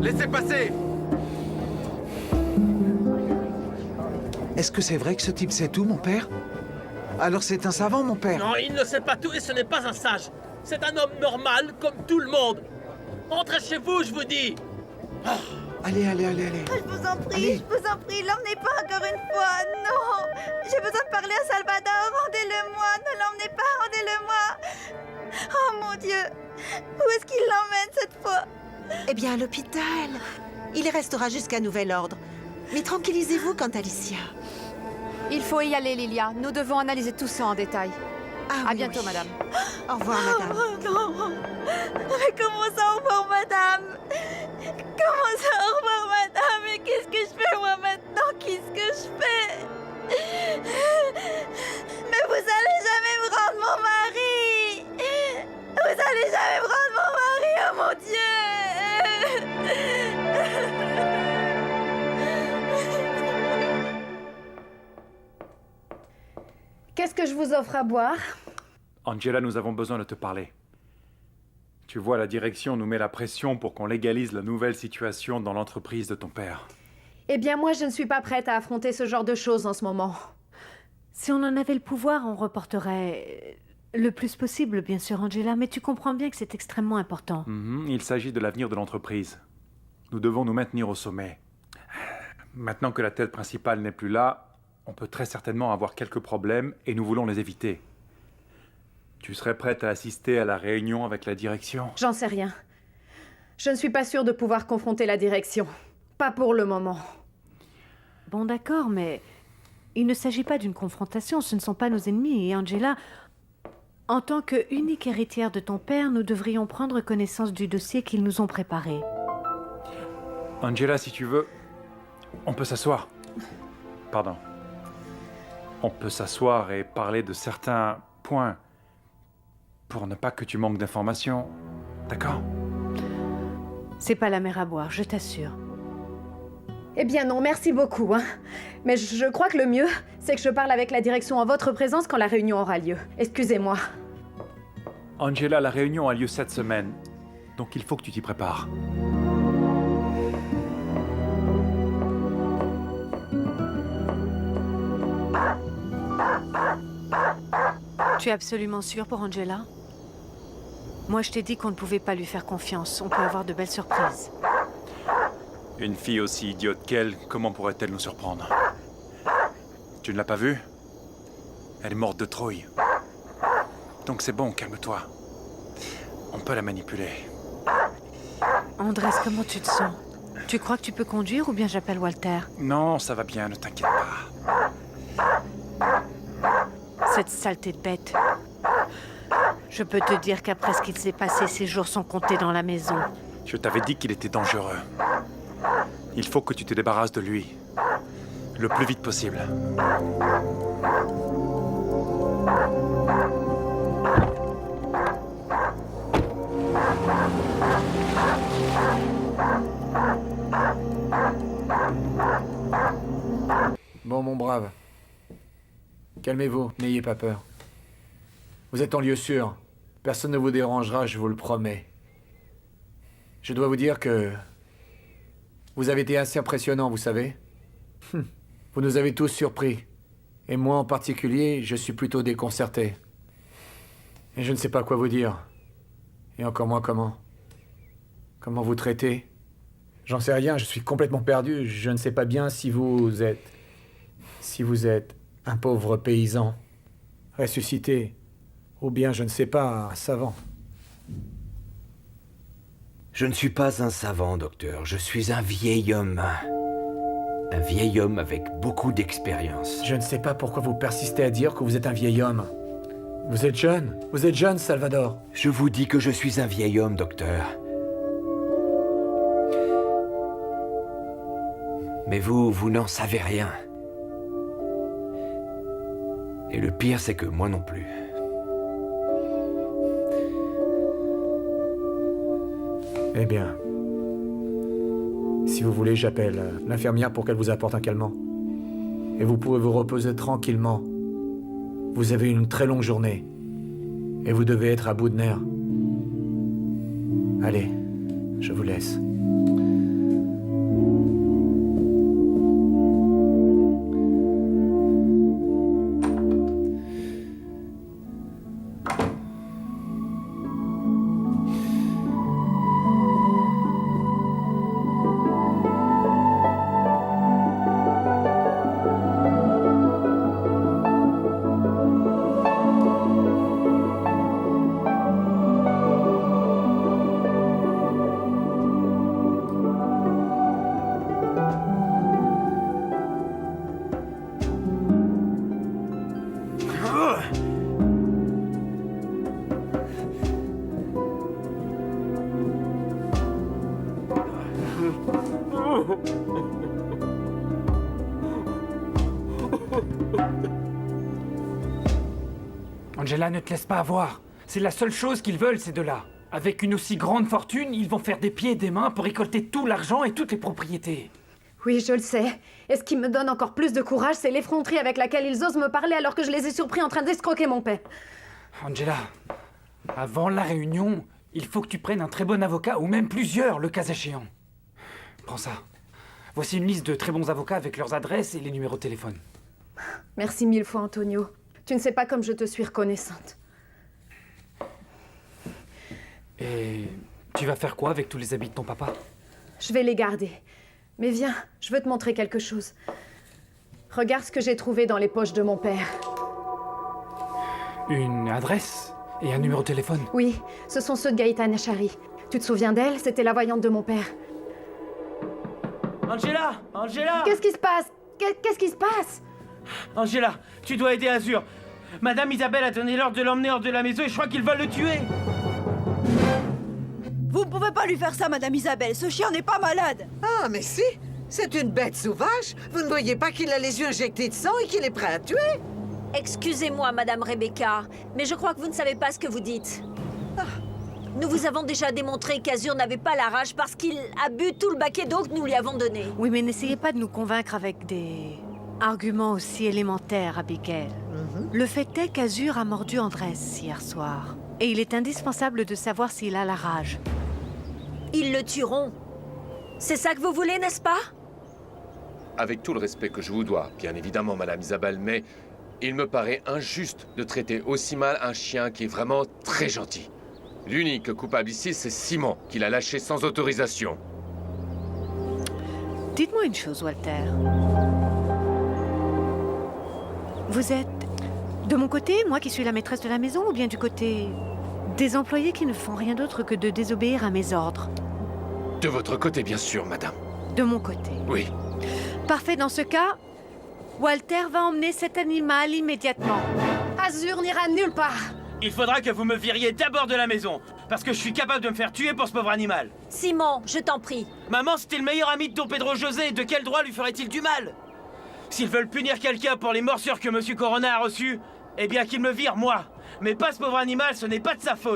Laissez passer! Est-ce que c'est vrai que ce type sait tout, mon père? Alors c'est un savant, mon père? Non, il ne sait pas tout et ce n'est pas un sage. C'est un homme normal, comme tout le monde. Entrez chez vous, je vous dis. Allez. Je vous en prie, l'emmenez pas encore une fois, non. J'ai besoin de parler à Salvador, rendez-le-moi, ne l'emmenez pas, rendez-le-moi. Oh mon Dieu, où est-ce qu'il l'emmène cette fois? Eh bien, à l'hôpital. Il y restera jusqu'à nouvel ordre. Mais tranquillisez-vous quant à Alicia. Il faut y aller, Lilia. Nous devons analyser tout ça en détail. Ah, À oui, bientôt, oui. madame. Au revoir, madame. Oh non. Mais comment ça, au revoir, madame? Comment ça, au revoir, madame? Mais qu'est-ce que je fais, moi, maintenant? Qu'est-ce que je fais? Mais vous allez jamais me rendre mon mari! Vous allez jamais me rendre mon mari, oh mon Dieu! Qu'est-ce que je vous offre à boire? Angela, nous avons besoin de te parler. Tu vois, la direction nous met la pression pour qu'on légalise la nouvelle situation dans l'entreprise de ton père. Eh bien, moi, je ne suis pas prête à affronter ce genre de choses en ce moment. Si on en avait le pouvoir, on reporterait le plus possible, bien sûr, Angela, mais tu comprends bien que c'est extrêmement important. Il s'agit de l'avenir de l'entreprise. Nous devons nous maintenir au sommet. Maintenant que la tête principale n'est plus là, on peut très certainement avoir quelques problèmes et nous voulons les éviter. Tu serais prête à assister à la réunion avec la direction? J'en sais rien. Je ne suis pas sûre de pouvoir confronter la direction. Pas pour le moment. Bon, d'accord, mais il ne s'agit pas d'une confrontation, ce ne sont pas nos ennemis. Et Angela, en tant qu'unique héritière de ton père, nous devrions prendre connaissance du dossier qu'ils nous ont préparé. Angela, si tu veux, on peut s'asseoir. Pardon. On peut s'asseoir et parler de certains points pour ne pas que tu manques d'informations. D'accord? C'est pas la mer à boire, je t'assure. Eh bien non, merci beaucoup. Mais je crois que le mieux, c'est que je parle avec la direction en votre présence quand la réunion aura lieu. Excusez-moi. Angela, la réunion a lieu cette semaine, donc il faut que tu t'y prépares. Tu es absolument sûre pour Angela? Moi, je t'ai dit qu'on ne pouvait pas lui faire confiance. On peut avoir de belles surprises. Une fille aussi idiote qu'elle, comment pourrait-elle nous surprendre? Tu ne l'as pas vue? Elle est morte de trouille. Donc c'est bon, calme-toi. On peut la manipuler. Andrés, comment tu te sens? Tu crois que tu peux conduire ou bien j'appelle Walter? Non, ça va bien, ne t'inquiète pas. Cette saleté de bête. Je peux te dire qu'après ce qu'il s'est passé, ses jours sont comptés dans la maison. Je t'avais dit qu'il était dangereux. Il faut que tu te débarrasses de lui. Le plus vite possible. Bon, mon brave. Calmez-vous, n'ayez pas peur. Vous êtes en lieu sûr. Personne ne vous dérangera, je vous le promets. Je dois vous dire que... vous avez été assez impressionnant, vous savez. Vous nous avez tous surpris. Et moi en particulier, je suis plutôt déconcerté. Et je ne sais pas quoi vous dire. Et encore moins comment. Comment vous traiter. J'en sais rien, je suis complètement perdu. Je ne sais pas bien si vous êtes... si vous êtes un pauvre paysan, ressuscité, ou bien, je ne sais pas, un savant. Je ne suis pas un savant, docteur. Je suis un vieil homme. Un vieil homme avec beaucoup d'expérience. Je ne sais pas pourquoi vous persistez à dire que vous êtes un vieil homme. Vous êtes jeune, Salvador. Je vous dis que je suis un vieil homme, docteur. Mais vous n'en savez rien. Et le pire, c'est que moi non plus. Eh bien, si vous voulez, j'appelle l'infirmière pour qu'elle vous apporte un calmant. Et vous pouvez vous reposer tranquillement. Vous avez une très longue journée. Et vous devez être à bout de nerfs. Allez, je vous laisse. Angela, ne te laisse pas avoir. C'est la seule chose qu'ils veulent, ces deux-là. Avec une aussi grande fortune, ils vont faire des pieds et des mains pour récolter tout l'argent et toutes les propriétés. Oui, je le sais. Et ce qui me donne encore plus de courage, c'est l'effronterie avec laquelle ils osent me parler alors que je les ai surpris en train d'escroquer mon père. Angela, avant la réunion, il faut que tu prennes un très bon avocat, ou même plusieurs, le cas échéant. Prends ça. Voici une liste de très bons avocats avec leurs adresses et les numéros de téléphone. Merci 1000 fois, Antonio. Tu ne sais pas comme je te suis reconnaissante. Et tu vas faire quoi avec tous les habits de ton papa? Je vais les garder. Mais viens, je veux te montrer quelque chose. Regarde ce que j'ai trouvé dans les poches de mon père. Une adresse et un numéro de téléphone? Oui, ce sont ceux de Gaëtane Achari. Tu te souviens d'elle? C'était la voyante de mon père. Angela! Angela! Qu'est-ce qui se passe? Qu'est-ce qui se passe? Angela, tu dois aider Azur. Madame Isabelle a donné l'ordre de l'emmener hors de la maison et je crois qu'ils veulent le tuer. Vous ne pouvez pas lui faire ça, Madame Isabelle. Ce chien n'est pas malade. Ah, mais si! C'est une bête sauvage. Vous ne voyez pas qu'il a les yeux injectés de sang et qu'il est prêt à tuer? Excusez-moi, Madame Rebecca, mais je crois que vous ne savez pas ce que vous dites. Nous vous avons déjà démontré qu'Azur n'avait pas la rage parce qu'il a bu tout le baquet d'eau que nous lui avons donné. Oui, mais n'essayez pas de nous convaincre avec des arguments aussi élémentaires, Abigail. Le fait est qu'Azur a mordu Andrés hier soir. Et il est indispensable de savoir s'il a la rage. Ils le tueront. C'est ça que vous voulez, n'est-ce pas? Avec tout le respect que je vous dois, bien évidemment, Madame Isabelle, mais il me paraît injuste de traiter aussi mal un chien qui est vraiment très gentil. L'unique coupable ici, c'est Simon, qui l'a lâché sans autorisation. Dites-moi une chose, Walter. Vous êtes de mon côté, moi qui suis la maîtresse de la maison, ou bien du côté des employés qui ne font rien d'autre que de désobéir à mes ordres? De votre côté, bien sûr, madame. De mon côté. Oui. Parfait, dans ce cas, Walter va emmener cet animal immédiatement. Azur n'ira nulle part. Il faudra que vous me viriez d'abord de la maison, parce que je suis capable de me faire tuer pour ce pauvre animal. Simon, je t'en prie. Maman, c'était le meilleur ami de Don Pedro José, de quel droit lui ferait-il du mal? S'ils veulent punir quelqu'un pour les morsures que Monsieur Corona a reçues, eh bien qu'ils me virent, moi. Mais pas ce pauvre animal, ce n'est pas de sa faute.